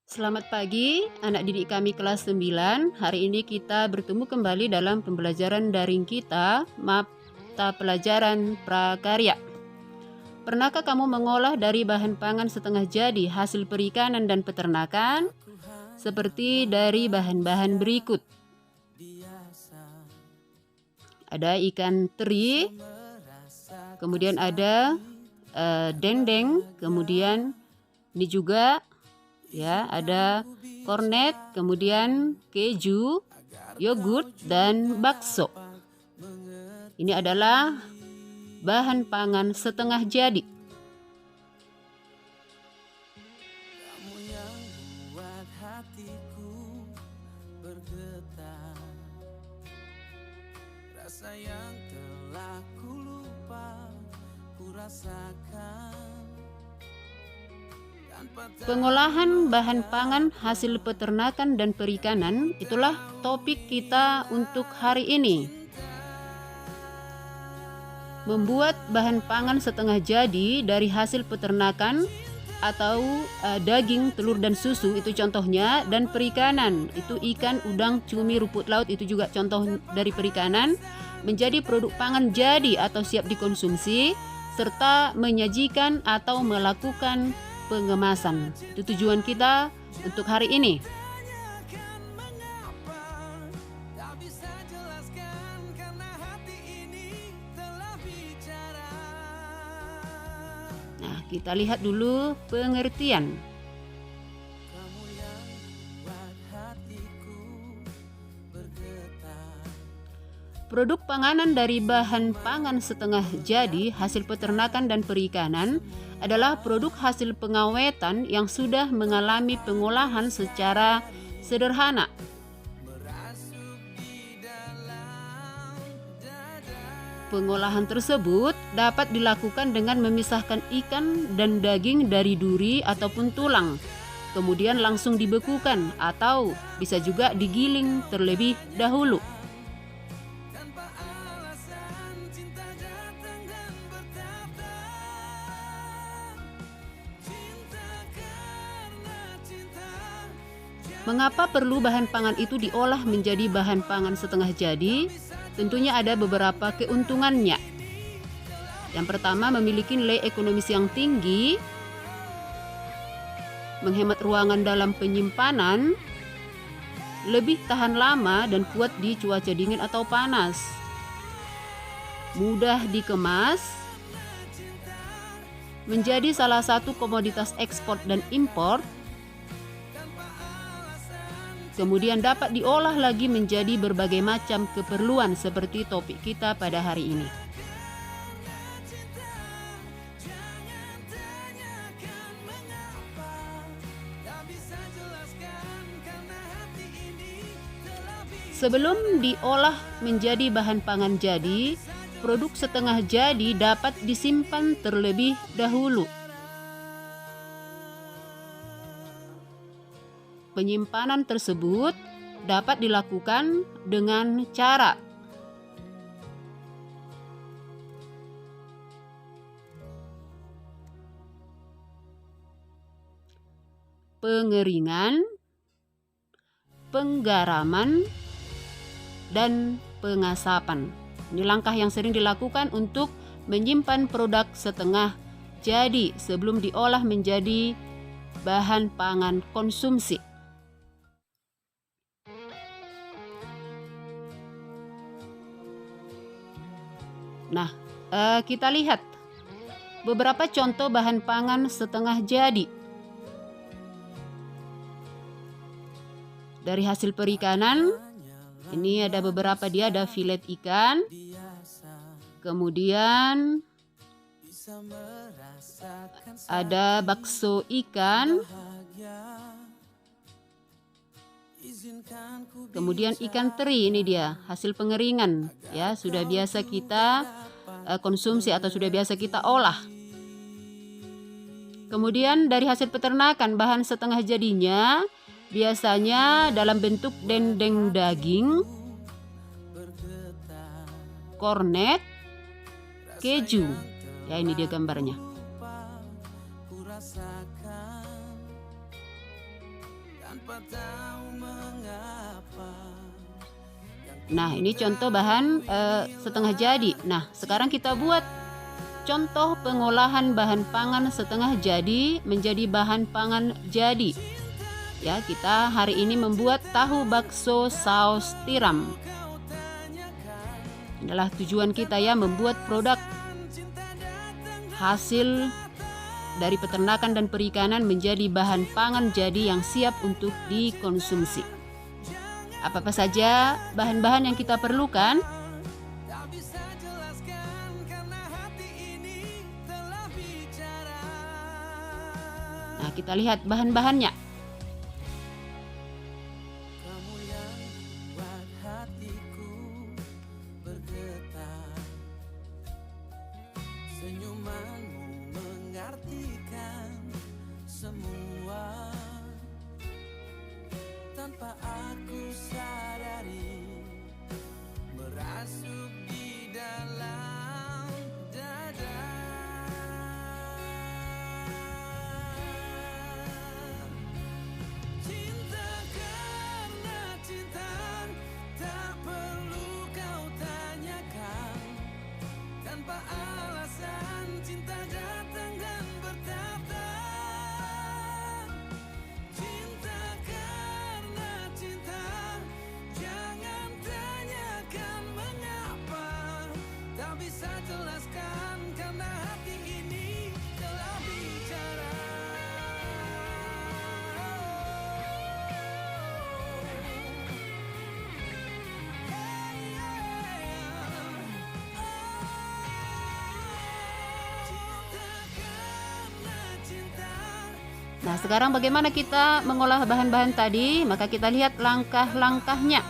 Selamat pagi, anak didik kami kelas 9. Hari ini kita bertemu kembali dalam pembelajaran daring kita, mata pelajaran prakarya. Pernahkah kamu mengolah dari bahan pangan setengah jadi hasil perikanan dan peternakan? Seperti dari bahan-bahan berikut. Ada ikan teri, kemudian ada dendeng, kemudian ini juga ya, ada kornet, kemudian keju, yogurt, dan bakso. Ini adalah bahan pangan setengah jadi. Kamu yang buat hatiku bergetar, rasa yang telah ku lupa ku rasakan. Pengolahan bahan pangan hasil peternakan dan perikanan itulah topik kita untuk hari ini. Membuat bahan pangan setengah jadi dari hasil peternakan atau daging, telur, dan susu itu contohnya, dan perikanan itu ikan, udang, cumi, rumput laut itu juga contoh dari perikanan, menjadi produk pangan jadi atau siap dikonsumsi, serta menyajikan atau melakukan pengemasan. Itu tujuan kita untuk hari ini. Nah, kita lihat dulu pengertian. Kamu yang buat hatiku bergetar. Produk panganan dari bahan pangan setengah jadi hasil peternakan dan perikanan adalah produk hasil pengawetan yang sudah mengalami pengolahan secara sederhana. Pengolahan tersebut dapat dilakukan dengan memisahkan ikan dan daging dari duri ataupun tulang, kemudian langsung dibekukan atau bisa juga digiling terlebih dahulu. Mengapa perlu bahan pangan itu diolah menjadi bahan pangan setengah jadi? Tentunya ada beberapa keuntungannya. Yang pertama, memiliki nilai ekonomis yang tinggi, menghemat ruangan dalam penyimpanan, lebih tahan lama dan kuat di cuaca dingin atau panas, mudah dikemas, menjadi salah satu komoditas ekspor dan impor. Kemudian dapat diolah lagi menjadi berbagai macam keperluan seperti topik kita pada hari ini. Sebelum diolah menjadi bahan pangan jadi, produk setengah jadi dapat disimpan terlebih dahulu. Penyimpanan tersebut dapat dilakukan dengan cara pengeringan, penggaraman, dan pengasapan. Ini langkah yang sering dilakukan untuk menyimpan produk setengah jadi sebelum diolah menjadi bahan pangan konsumsi. Nah, kita lihat beberapa contoh bahan pangan setengah jadi. Dari hasil perikanan, ini ada beberapa, dia ada filet ikan, kemudian ada bakso ikan, kemudian ikan teri, ini dia hasil pengeringan ya, sudah biasa kita konsumsi atau sudah biasa kita olah. Kemudian dari hasil peternakan, bahan setengah jadinya biasanya dalam bentuk dendeng daging, kornet, keju. Ya, ini dia gambarnya. tanpa tahu mengapa. Nah, ini contoh bahan setengah jadi. Nah, sekarang kita buat contoh pengolahan bahan pangan setengah jadi menjadi bahan pangan jadi. Ya, kita hari ini membuat tahu bakso saus tiram. Inilah tujuan kita ya, membuat produk hasil dari peternakan dan perikanan menjadi bahan pangan jadi yang siap untuk dikonsumsi. Apa-apa saja bahan-bahan yang kita perlukan? Tak bisa jelaskan karena hati ini telah bicara. Nah, kita lihat bahan-bahannya. Kamu yang buat hatiku bergetar, senyumanmu mengartikan semua. Tanpa aku sadari, merasuk di dalam dada. Cinta karena cinta, tak perlu kau tanyakan. Tanpa alasan cinta datang dan bertata. Cinta karena cinta, jangan tanyakan mengapa. Tak bisa jelaskan karena hati ini telah bicara. Nah, sekarang bagaimana kita mengolah bahan-bahan tadi? Maka kita lihat langkah-langkahnya.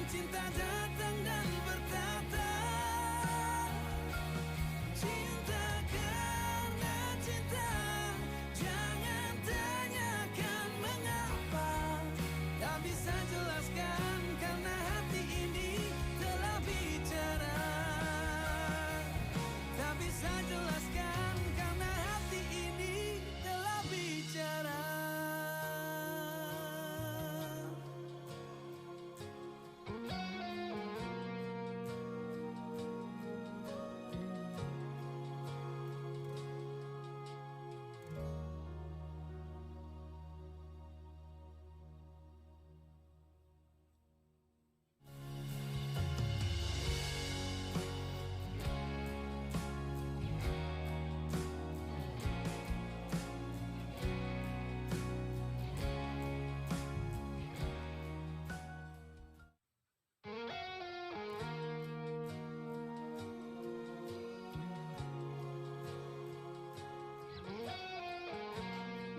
Cinta datang dan bertata. Cinta karena cinta, jangan tanyakan mengapa. Tak bisa jelaskan karena hati ini telah bicara. Tak bisa jelaskan karena hati ini telah bicara.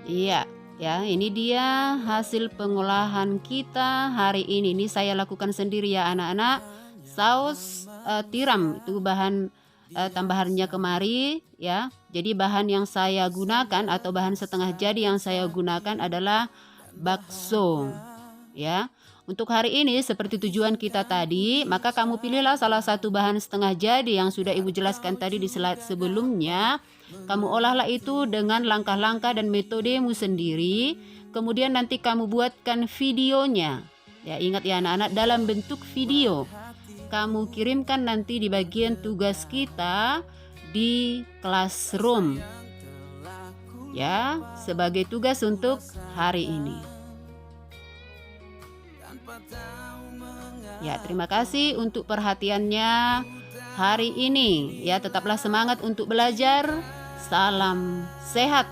Iya, ya, ini dia hasil pengolahan kita hari ini. Ini saya lakukan sendiri ya anak-anak. Saus tiram itu bahan tambahannya kemari ya. Jadi bahan yang saya gunakan atau bahan setengah jadi yang saya gunakan adalah bakso. Ya. Untuk hari ini seperti tujuan kita tadi, maka kamu pilihlah salah satu bahan setengah jadi yang sudah Ibu jelaskan tadi di slide sebelumnya. Kamu olahlah itu dengan langkah-langkah dan metodemu sendiri. Kemudian nanti kamu buatkan videonya. Ya, ingat ya anak-anak, dalam bentuk video. Kamu kirimkan nanti di bagian tugas kita di classroom. Ya, sebagai tugas untuk hari ini. Ya, terima kasih untuk perhatiannya hari ini. Ya, tetaplah semangat untuk belajar. Salam sehat.